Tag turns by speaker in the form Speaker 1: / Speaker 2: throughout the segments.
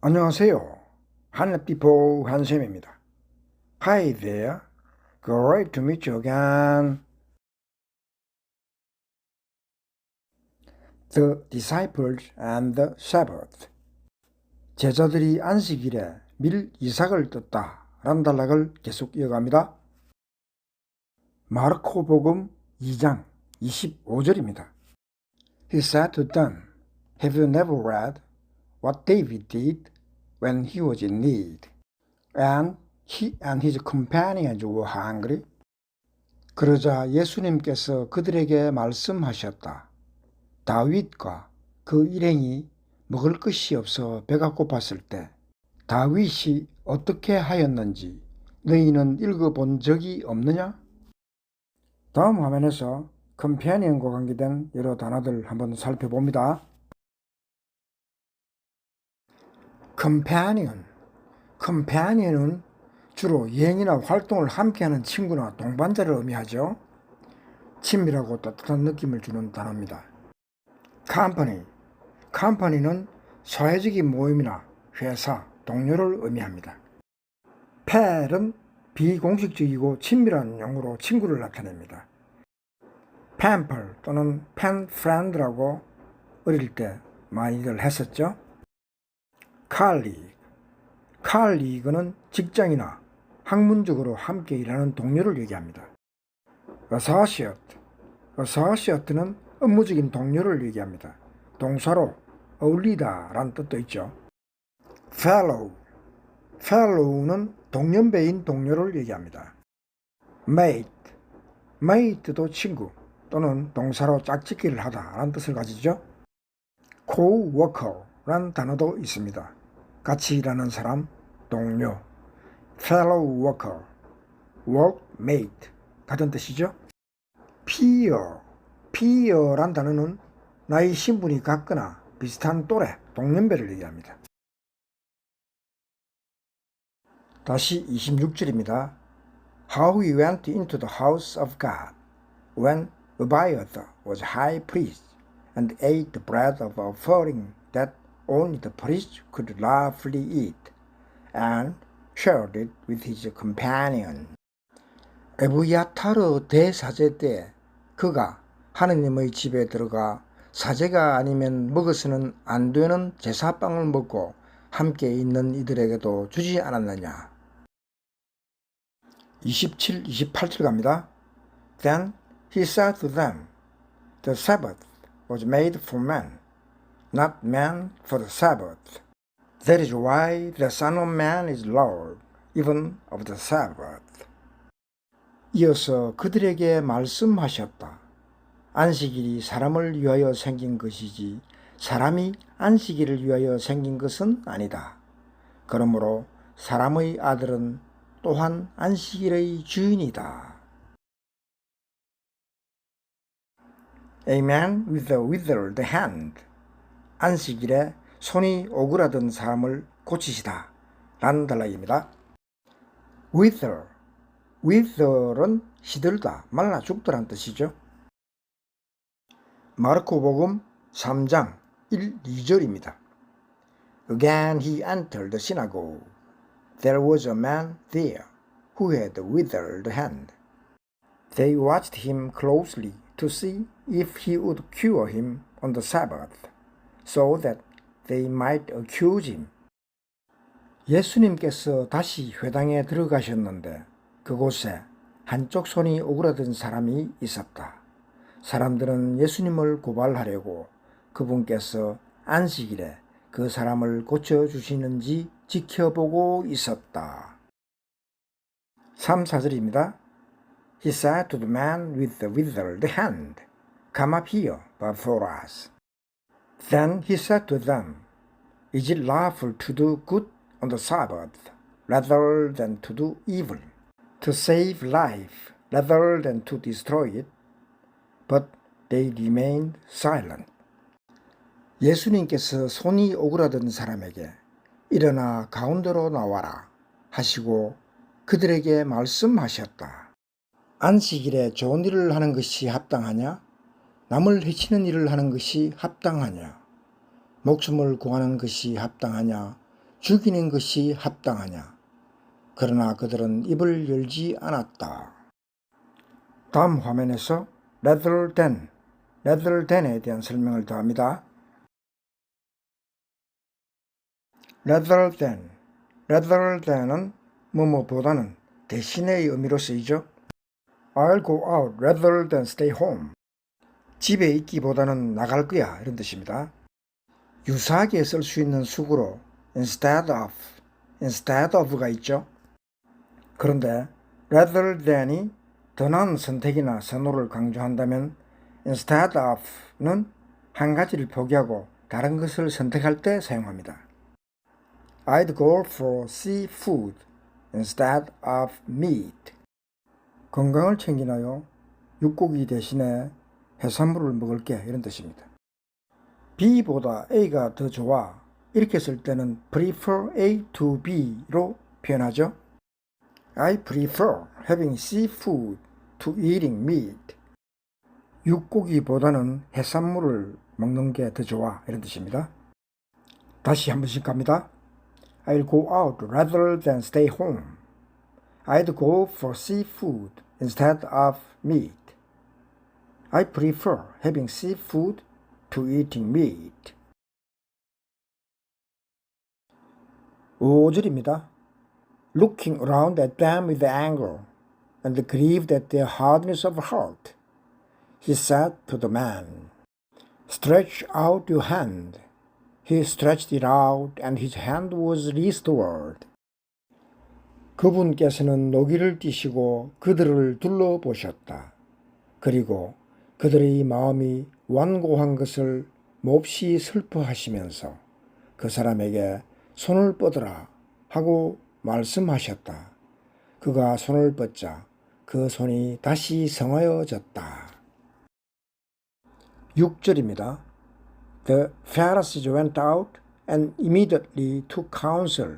Speaker 1: 안녕하세요. 한랩디포 한쌤입니다. Hi there. Great to meet you again. The disciples and the Sabbath. 제자들이 안식일에 밀 이삭을 떴다 라는 단락을 계속 이어갑니다. 마르코복음 2장 25절입니다. He said to them, Have you never read what David did when he was in need? And he and his companions were hungry. 그러자 예수님께서 그들에게 말씀하셨다. 다윗과 그 일행이 먹을 것이 없어 배가 고팠을 때 다윗이 어떻게 하였는지 너희는 읽어본 적이 없느냐? 다음 화면에서 컴패니언과 관계된 여러 단어들 한번 살펴봅니다. 컴패니언은 주로 여행이나 활동을 함께하는 친구나 동반자를 의미하죠. 친밀하고 따뜻한 느낌을 주는 단어입니다. 컴퍼니는 사회적인 모임이나 회사, 동료를 의미합니다. 펠은 비공식적이고 친밀한 용어로 친구를 나타냅니다. 펜펄 또는 펜프렌드라고 어릴 때 많이들 했었죠. 칼리그는 직장이나 학문적으로 함께 일하는 동료를 얘기합니다. 어사시어트는 업무적인 동료를 얘기합니다. 동사로 어울리다 라는 뜻도 있죠. fellow는 동년배인 동료를 얘기합니다. mate도 친구 또는 동사로 짝짓기를 하다 라는 뜻을 가지죠. coworker라는 단어도 있습니다. 같이 일하는 사람, 동료, fellow worker, workmate 같은 뜻이죠. peer란 단어는 나이 신분이 같거나 비슷한 또래, 동년배를 얘기합니다. 다시 26절입니다. How he went into the house of God when Abiathar was high priest and ate the bread of offering that only the priest could lawfully eat, and shared it with his companion. 에브야타르 대사제 때 그가 하느님의 집에 들어가 사제가 아니면 먹어서는 안 되는 제사빵을 먹고 함께 있는 이들에게도 주지 않았느냐. 27, 28절 갑니다. Then he said to them, The Sabbath was made for man, not man for the Sabbath. That is why the Son of Man is Lord, even of the Sabbath. 이어서 그들에게 말씀하셨다. 안식일이 사람을 위하여 생긴 것이지 사람이 안식일을 위하여 생긴 것은 아니다. 그러므로 사람의 아들은 또한 안식일의 주인이다. A man with a withered hand. 안식일에 손이 오그라든 사람을 고치시다 라는 단락입니다. wither은 시들다, 말라 죽다란 뜻이죠. 마르코복음 3장 1, 2절입니다. Again he entered the synagogue. There was a man there who had a withered hand. They watched him closely to see if he would cure him on the Sabbath, so that they might accuse him. 예수님께서 다시 회당에 들어가셨는데 그곳에 한쪽 손이 오그라든 사람이 있었다. 사람들은 예수님을 고발하려고 그분께서 안식일에 그 사람을 고쳐주시는지 지켜보고 있었다. 3, 4절입니다. He said to the man with the withered hand, Come up here before us. Then he said to them, Is it lawful to do good on the Sabbath rather than to do evil, to save life rather than to destroy it? But they remained silent. 예수님께서 손이 오그라든 사람에게 일어나 가운데로 나와라 하시고 그들에게 말씀하셨다. 안식일에 좋은 일을 하는 것이 합당하냐? 남을 해치는 일을 하는 것이 합당하냐? 목숨을 구하는 것이 합당하냐? 죽이는 것이 합당하냐? 그러나 그들은 입을 열지 않았다. 다음 화면에서 rather than에 대한 설명을 더합니다. rather than은 뭐뭐보다는 대신의 의미로 쓰이죠. I'll go out rather than stay home. 집에 있기보다는 나갈 거야 이런 뜻입니다. 유사하게 쓸 수 있는 수구로 instead of가 있죠. 그런데 rather than이 더 나은 선택이나 선호를 강조한다면 instead of는 한 가지를 포기하고 다른 것을 선택할 때 사용합니다. I'd go for seafood instead of meat. 건강을 챙기나요? 육고기 대신에 해산물을 먹을게 이런 뜻입니다. B보다 A가 더 좋아 이렇게 쓸 때는 prefer A to B로 표현하죠. I prefer having seafood to eating meat. 육고기보다는 해산물을 먹는 게 더 좋아 이런 뜻입니다. 다시 한 번씩 갑니다. I'll go out rather than stay home. I'd go for seafood instead of meat. I prefer having seafood to eating meat. 5절입니다. Looking around at them with anger and grieved at their hardness of heart, he said to the man, Stretch out your hand. He stretched it out, and his hand was restored. 그분께서는 노기를 띠시고 그들을 둘러보셨다. 그리고 그들의 마음이 완고한 것을 몹시 슬퍼하시면서 그 사람에게 손을 뻗으라 하고 말씀하셨다. 그가 손을 뻗자 그 손이 다시 성하여졌다. 6절입니다. The Pharisees went out and immediately took counsel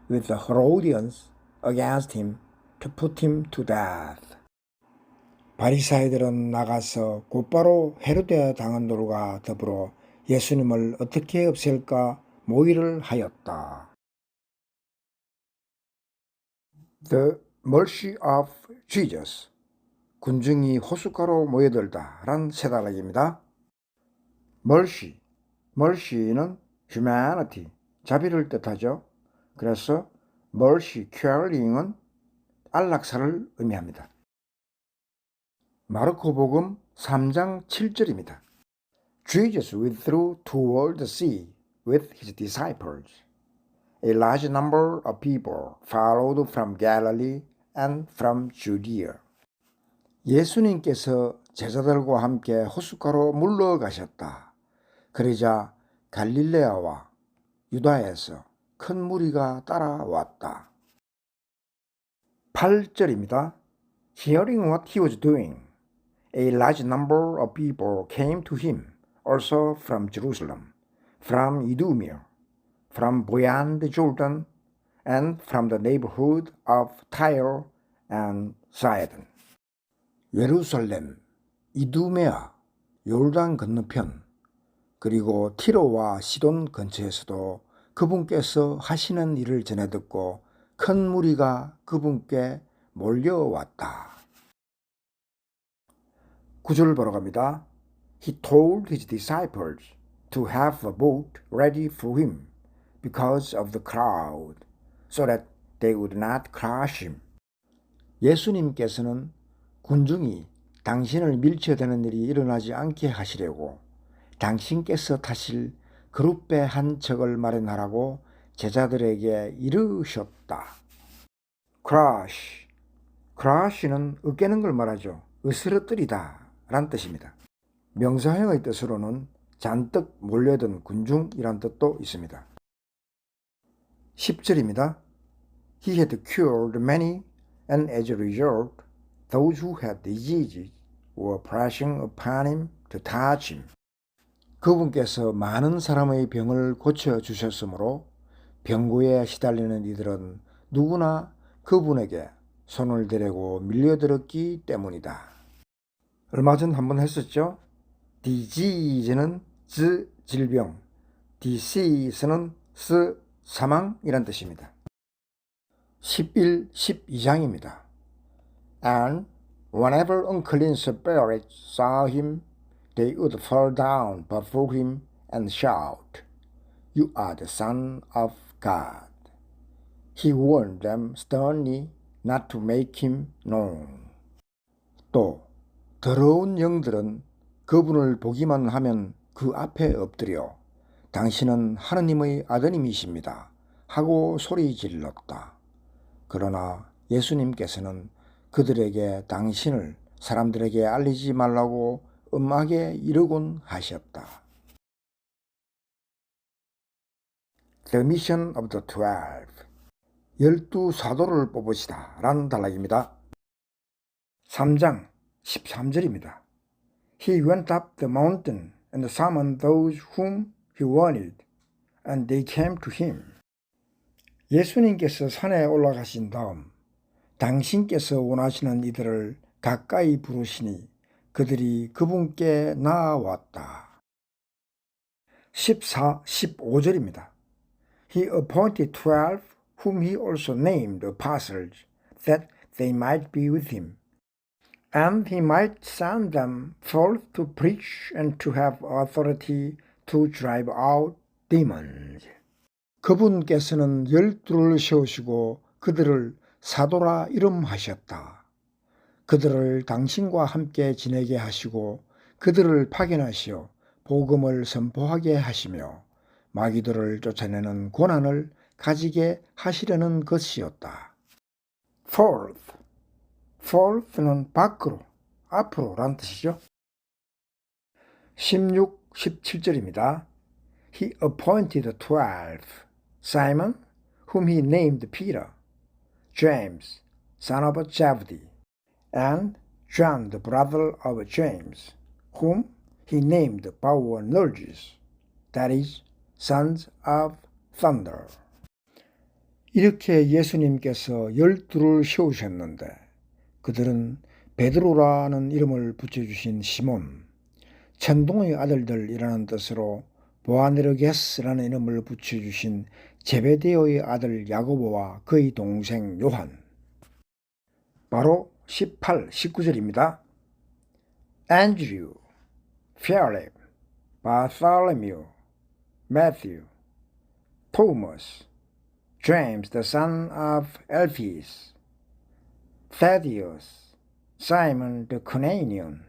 Speaker 1: with the Herodians against him to put him to death. 바리사이들은 나가서 곧바로 헤로데 당원들과 더불어 예수님을 어떻게 없앨까 모의를 하였다. The mercy of Jesus. 군중이 호숫가로 모여들다 란 세 단락입니다. mercy는 humanity, 자비를 뜻하죠. 그래서 mercy caring은 안락사를 의미합니다. 마르코복음 3장 7절입니다. Jesus withdrew toward the sea with his disciples. A large number of people followed from Galilee and from Judea. 예수님께서 제자들과 함께 호숫가로 물러가셨다. 그러자 갈릴레아와 유다에서 큰 무리가 따라왔다. 8절입니다. Hearing what he was doing, a large number of people came to him, also from Jerusalem, from Idumea, from beyond Jordan, and from the neighborhood of Tyre and Sidon. 예루살렘, 이두메아, 요르단 건너편, 그리고 티로와 시돈 근처에서도 그분께서 하시는 일을 전해 듣고 큰 무리가 그분께 몰려왔다. 9절 보러 갑니다. He told his disciples to have a boat ready for him because of the crowd, so that they would not crush him. 예수님께서는 군중이 당신을 밀쳐대는 일이 일어나지 않게 하시려고 당신께서 타실 그룹배 한 척을 마련하라고 제자들에게 이르셨다. crush는 으깨는 걸 말하죠. 으스러뜨리다 란 뜻입니다. 명사형의 뜻으로는 잔뜩 몰려든 군중이란 뜻도 있습니다. 10절입니다. He had cured many, and as a result, those who had diseases were pressing upon him to touch him. 그분께서 많은 사람의 병을 고쳐주셨으므로 병고에 시달리는 이들은 누구나 그분에게 손을 대려고 밀려들었기 때문이다. 얼마 전 한번 했었죠. disease는 질병, disease는 사망이란 뜻입니다. 11, 12장입니다. And whenever unclean spirits saw him, they would fall down before him and shout, "You are the Son of God." He warned them sternly not to make him known. 또 더러운 영들은 그분을 보기만 하면 그 앞에 엎드려 당신은 하느님의 아드님이십니다 하고 소리 질렀다. 그러나 예수님께서는 그들에게 당신을 사람들에게 알리지 말라고 엄하게 이르곤 하셨다. The Mission of the 12 12 사도를 뽑으시다 라는 단락입니다. 3장 13절입니다. He went up the mountain and summoned those whom he wanted, and they came to him. 예수님께서 산에 올라가신 다음 당신께서 원하시는 이들을 가까이 부르시니 그들이 그분께 나아왔다. 14, 15절입니다. He appointed 12 whom he also named apostles, that they might be with him, and he might send them forth to preach and to have authority to drive out demons. 그분께서는 12를 세우시고 그들을 사도라 이름하셨다. 그들을 당신과 함께 지내게 하시고 그들을 파견하시어 복음을 선포하게 하시며 마귀들을 쫓아내는 권한을 가지게 하시려는 것이었다. Fourth는 밖으로, 앞으로 라는 뜻이죠. 16, 17절입니다. He appointed 12, Simon, whom he named Peter, James, son of Zebedee, and John, the brother of James, whom he named Boanerges, that is, sons of thunder. 이렇게 예수님께서 12를 세우셨는데 그들은 베드로라는 이름을 붙여주신 시몬, 천둥의 아들들이라는 뜻으로 보아네르게스라는 이름을 붙여주신 제베데오의 아들 야고보와 그의 동생 요한. 바로 18, 19절입니다. Andrew, Philip, Bartholomew, Matthew, Thomas, James the son of Alphaeus, Thaddeus, Simon the Cananaean,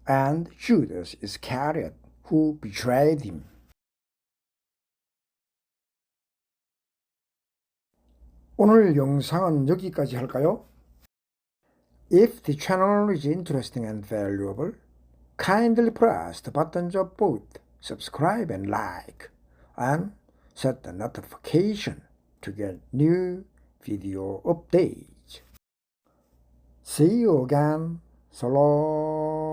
Speaker 1: and Judas Iscariot, who betrayed him. 오늘 영상은 여기까지 할까요? If the channel is interesting and valuable, kindly press the buttons of both subscribe and like, and set the notification to get new video updates. See you again. So long.